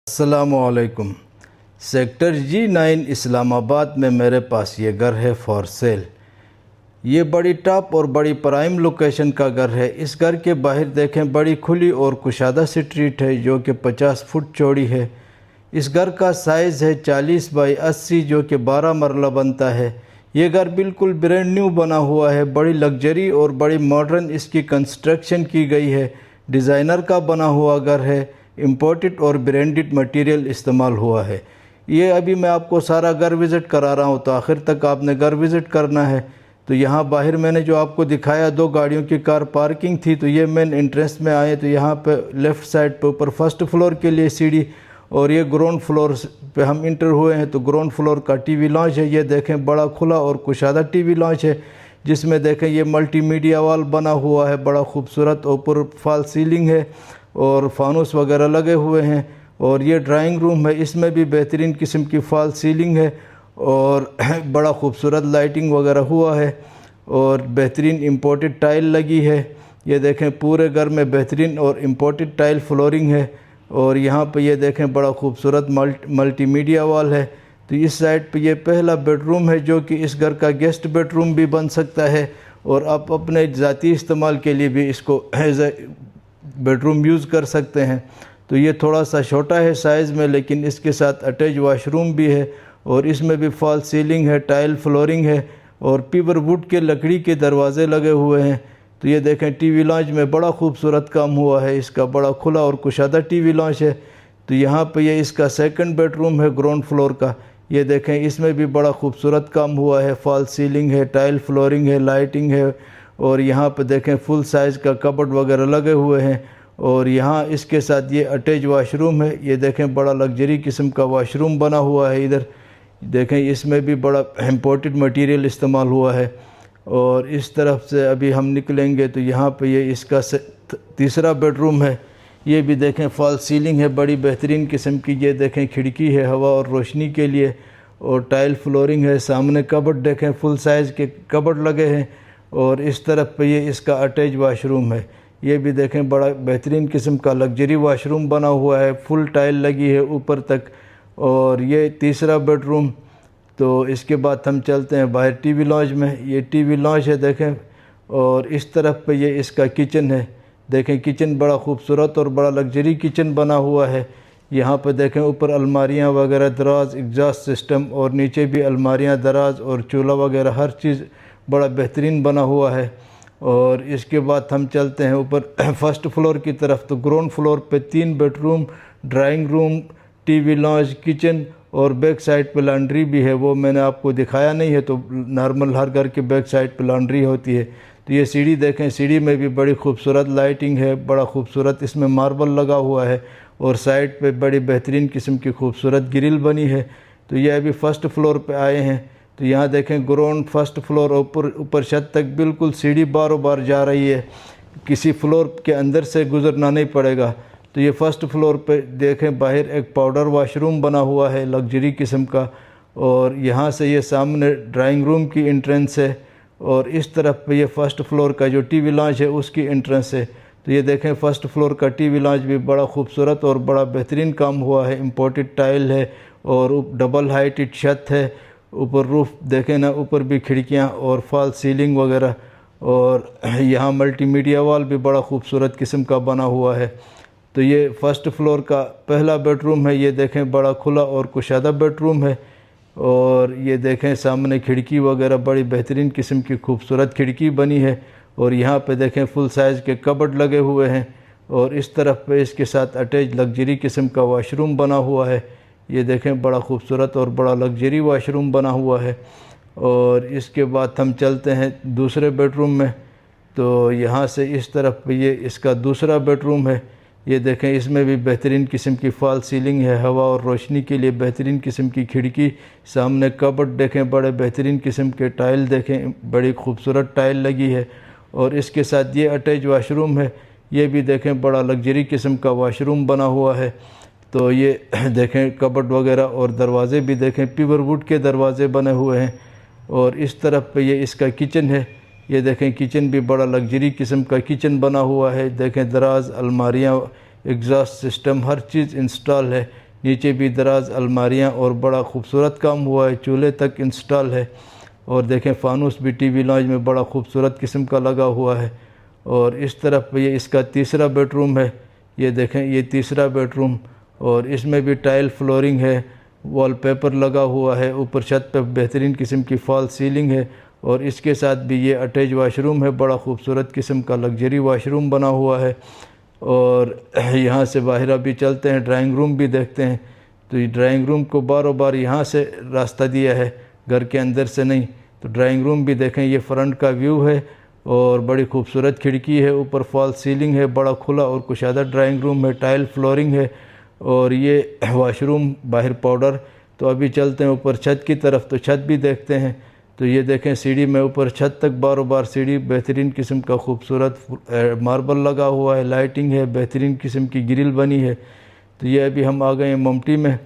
अस्सलामुअलैकुम। Sector G9 Islamabad में मेरे पास ये घर है फॉर सेल। ये बड़ी टॉप और बड़ी प्राइम लोकेशन का घर है। इस घर के बाहर देखें, बड़ी खुली और कुशादा स्ट्रीट है जो कि 50 फुट चौड़ी है। इस घर का साइज़ है 40 बाई 80 जो कि 12 मरला बनता है। ये घर बिल्कुल ब्रांड न्यू बना हुआ है। बड़ी लग्जरी और बड़ी मॉडर्न इसकी कंस्ट्रक्शन की गई है। डिज़ाइनर का बना हुआ घर है। इम्पोर्टेड और ब्रांडेड मटेरियल इस्तेमाल हुआ है। ये अभी मैं आपको सारा घर विज़िट करा रहा हूँ, तो आखिर तक आपने घर विज़िट करना है। तो यहाँ बाहर मैंने जो आपको दिखाया 2 गाड़ियों की कार पार्किंग थी, तो ये मेन एंट्रेंस में आए तो यहाँ पे लेफ़्ट साइड पे ऊपर फर्स्ट फ्लोर के लिए सीढ़ी, और ये ग्राउंड फ्लोर पे हम इंटर हुए हैं। तो ग्राउंड फ्लोर का टीवी लॉन्च है। ये देखें, बड़ा खुला और कुशादा टीवी लॉन्च है जिसमें देखें ये मल्टीमीडिया वाल बना हुआ है, बड़ा खूबसूरत। ऊपर फॉल सीलिंग है और फानूस वगैरह लगे हुए हैं। और ये ड्राइंग रूम है, इसमें भी बेहतरीन किस्म की फॉल सीलिंग है और बड़ा खूबसूरत लाइटिंग वगैरह हुआ है और बेहतरीन इंपोर्टेड टाइल लगी है। ये देखें, पूरे घर में बेहतरीन और इंपोर्टेड टाइल फ्लोरिंग है। और यहाँ पे ये देखें, बड़ा खूबसूरत मल्टीमीडिया वॉल है। तो इस साइड पे ये पहला बेडरूम है जो कि इस घर का गेस्ट बेडरूम भी बन सकता है और आप अपने ज़ाती इस्तेमाल के लिए भी इसको एज ए बेडरूम यूज़ कर सकते हैं। तो ये थोड़ा सा छोटा है साइज़ में, लेकिन इसके साथ अटैच वाशरूम भी है और इसमें भी फॉल सीलिंग है, टाइल फ्लोरिंग है और पीवर वुड के लकड़ी के दरवाजे लगे हुए हैं। तो ये देखें, टीवी लॉन्च में बड़ा खूबसूरत काम हुआ है। इसका बड़ा खुला और कुशादा टीवी लॉन्च है। तो यहाँ पे ये इसका सेकंड बेडरूम है ग्राउंड फ्लोर का। ये देखें, इसमें भी बड़ा खूबसूरत काम हुआ है। फॉल सीलिंग है, टाइल फ्लोरिंग है, लाइटिंग है और यहाँ पे देखें फुल साइज़ का कबर्ड वगैरह लगे हुए हैं। और यहाँ इसके साथ ये अटैच वाशरूम है। ये देखें, बड़ा लग्जरी किस्म का वाशरूम बना हुआ है। इधर देखें, इसमें भी बड़ा इम्पोर्टेड मटेरियल इस्तेमाल हुआ है। और इस तरफ से अभी हम निकलेंगे तो यहाँ पे ये इसका तीसरा बेडरूम है। ये भी देखें, फॉल सीलिंग है, बड़ी बेहतरीन किस्म की। ये देखें, खिड़की है हवा और रोशनी के लिए और टाइल फ्लोरिंग है। सामने कबर्ड देखें, फुल साइज़ के कबर्ड लगे हैं। और इस तरफ पे ये इसका अटैच वाशरूम है। ये भी देखें, बड़ा बेहतरीन किस्म का लग्जरी वाशरूम बना हुआ है। फुल टाइल लगी है ऊपर तक। और ये तीसरा बेडरूम। तो इसके बाद हम चलते हैं बाहर टीवी लॉन्च में। ये टीवी लॉन्च है देखें। और इस तरफ पे ये इसका किचन है। देखें, किचन बड़ा खूबसूरत और बड़ा लग्जरी किचन बना हुआ है। यहाँ पे देखें, ऊपर अलमारियाँ वगैरह, दराज, एग्जॉस्ट सिस्टम और नीचे भी अलमारियाँ, दराज और चूल्हा वगैरह हर चीज़ बड़ा बेहतरीन बना हुआ है। और इसके बाद हम चलते हैं ऊपर फर्स्ट फ्लोर की तरफ। तो ग्राउंड फ्लोर पे 3 bedroom, drawing room, TV launch, kitchen और बैक साइड पे लॉन्ड्री भी है। वो मैंने आपको दिखाया नहीं है, तो नॉर्मल हर घर के बैक साइड पे लॉन्ड्री होती है। तो ये सीढ़ी देखें, सीढ़ी में भी बड़ी खूबसूरत लाइटिंग है, बड़ा खूबसूरत इसमें मार्बल लगा हुआ है और साइड पे बड़ी बेहतरीन किस्म की खूबसूरत ग्रिल बनी है। तो ये अभी फर्स्ट फ्लोर पे आए हैं। तो यहाँ देखें, ग्राउंड फर्स्ट फ्लोर ऊपर छत तक बिल्कुल सीढ़ी बारों बार जा रही है, किसी फ्लोर के अंदर से गुजरना नहीं पड़ेगा। तो ये फर्स्ट फ्लोर पे देखें, बाहर एक पाउडर वाशरूम बना हुआ है लग्जरी किस्म का। और यहाँ से ये सामने ड्राइंग रूम की एंट्रेंस है और इस तरफ पे ये फर्स्ट फ्लोर का जो टीवी लॉन्च है उसकी एंट्रेंस है। तो ये देखें, फर्स्ट फ्लोर का टीवी लॉन्च भी बड़ा खूबसूरत और बड़ा बेहतरीन काम हुआ है। इम्पोर्टेड टाइल है और डबल हाइटेड छत है। ऊपर रूफ देखें ना, ऊपर भी खिड़कियाँ और फॉल सीलिंग वगैरह। और यहाँ मल्टीमीडिया वॉल भी बड़ा खूबसूरत किस्म का बना हुआ है। तो ये फर्स्ट फ्लोर का पहला बेडरूम है। ये देखें, बड़ा खुला और कुशादा बेडरूम है। और ये देखें, सामने खिड़की वगैरह बड़ी बेहतरीन किस्म की खूबसूरत खिड़की बनी है। और यहाँ पे देखें, फुल साइज़ के कबर्ड लगे हुए हैं। और इस तरफ पे इसके साथ अटैच लग्जरी किस्म का वाशरूम बना हुआ है। ये देखें, बड़ा खूबसूरत और बड़ा लग्जरी वाशरूम बना हुआ है। और इसके बाद हम चलते हैं दूसरे बेडरूम में। तो यहाँ से इस तरफ पे ये इसका दूसरा बेडरूम है। ये देखें, इसमें भी बेहतरीन किस्म की फॉल सीलिंग है, हवा और रोशनी के लिए बेहतरीन किस्म की खिड़की। सामने कबर्ड देखें, बड़े बेहतरीन किस्म के टाइल देखें, बड़ी खूबसूरत टाइल लगी है। और इसके साथ ये अटैच वाशरूम है। ये भी देखें, बड़ा लग्जरी किस्म का वाशरूम बना हुआ है। तो ये देखें, कबर्ड वगैरह और दरवाज़े भी देखें, पीवर वुड के दरवाज़े बने हुए हैं। और इस तरफ पे ये इसका किचन है। ये देखें, किचन भी बड़ा लग्जरी किस्म का किचन बना हुआ है। देखें, दराज, अलमारियाँ, एग्जॉस्ट सिस्टम हर चीज़ इंस्टॉल है। नीचे भी दराज अलमारियाँ और बड़ा खूबसूरत काम हुआ है, चूल्हे तक इंस्टॉल है। और देखें फानूस भी टीवी लॉन्ज में बड़ा खूबसूरत किस्म का लगा हुआ है। और इस तरफ ये इसका तीसरा बेडरूम है, ये देखें ये तीसरा बेडरूम, और इसमें भी टाइल फ्लोरिंग है, वॉलपेपर लगा हुआ है, ऊपर छत पे बेहतरीन किस्म की फॉल सीलिंग है। और इसके साथ भी ये अटैच वाशरूम है, बड़ा खूबसूरत किस्म का लग्जरी वाशरूम बना हुआ है। और यहाँ से बाहर अभी चलते हैं, ड्राइंग रूम भी देखते हैं। तो ये ड्राइंग रूम को बारों बार यहाँ से रास्ता दिया है, घर के अंदर से नहीं। तो ड्राइंग रूम भी देखें, ये फ्रंट का व्यू है और बड़ी खूबसूरत खिड़की है, ऊपर फॉल सीलिंग है, बड़ा खुला और कुशादा ड्राइंग रूम है, टाइल फ्लोरिंग है। और ये वाशरूम बाहर पाउडर। तो अभी चलते हैं ऊपर छत की तरफ, तो छत भी देखते हैं। तो ये देखें सीढ़ी में ऊपर छत तक बारों बार सीढ़ी बेहतरीन किस्म का खूबसूरत मार्बल लगा हुआ है, लाइटिंग है, बेहतरीन किस्म की ग्रिल बनी है। तो ये अभी हम आ गए हैं ममटी में,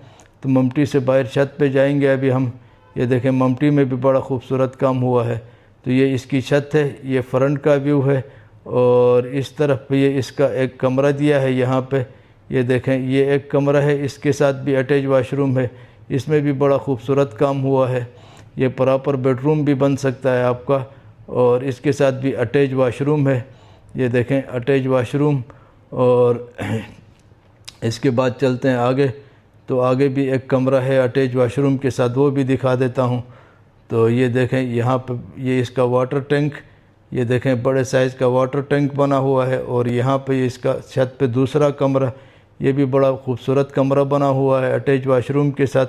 तो ममटी से बाहर छत पे जाएंगे अभी हम। ये देखें ममटी में भी बड़ा खूबसूरत काम हुआ है। तो ये इसकी छत है, ये फ्रंट का व्यू है। और इस तरफ पे ये इसका एक कमरा दिया है यहाँ पे, ये देखें ये एक कमरा है, इसके साथ भी अटैच वाशरूम है, इसमें भी बड़ा खूबसूरत काम हुआ है। ये प्रॉपर बेडरूम भी बन सकता है आपका। और इसके साथ भी अटैच वाशरूम है, ये देखें अटैच वाशरूम। और इसके बाद चलते हैं आगे, तो आगे भी एक कमरा है अटैच वाशरूम के साथ, वो भी दिखा देता हूँ। तो ये देखें यहाँ पे ये इसका वाटर टैंक, ये देखें बड़े साइज़ का वाटर टैंक बना हुआ है। और यहाँ पे इसका छत पे दूसरा कमरा, ये भी बड़ा खूबसूरत कमरा बना हुआ है अटैच वाशरूम के साथ।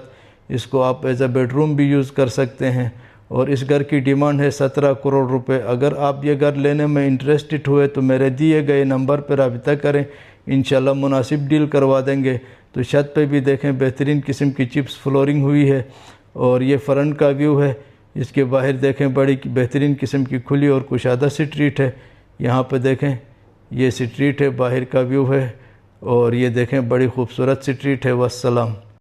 इसको आप एज अ बेडरूम भी यूज़ कर सकते हैं। और इस घर की डिमांड है 17 करोड़ रुपए। अगर आप ये घर लेने में इंटरेस्टेड हुए तो मेरे दिए गए नंबर पर रब्ता करें, इंशाल्लाह मुनासिब डील करवा देंगे। तो छत पे भी देखें बेहतरीन किस्म की चिप्स फ्लोरिंग हुई है। और ये फ्रंट का व्यू है, इसके बाहर देखें बड़ी बेहतरीन किस्म की खुली और कुशादा स्ट्रीट है। यहाँ पे देखें ये स्ट्रीट है, बाहर का व्यू है। और ये देखें बड़ी खूबसूरत स्ट्रीट है। वस्सलाम।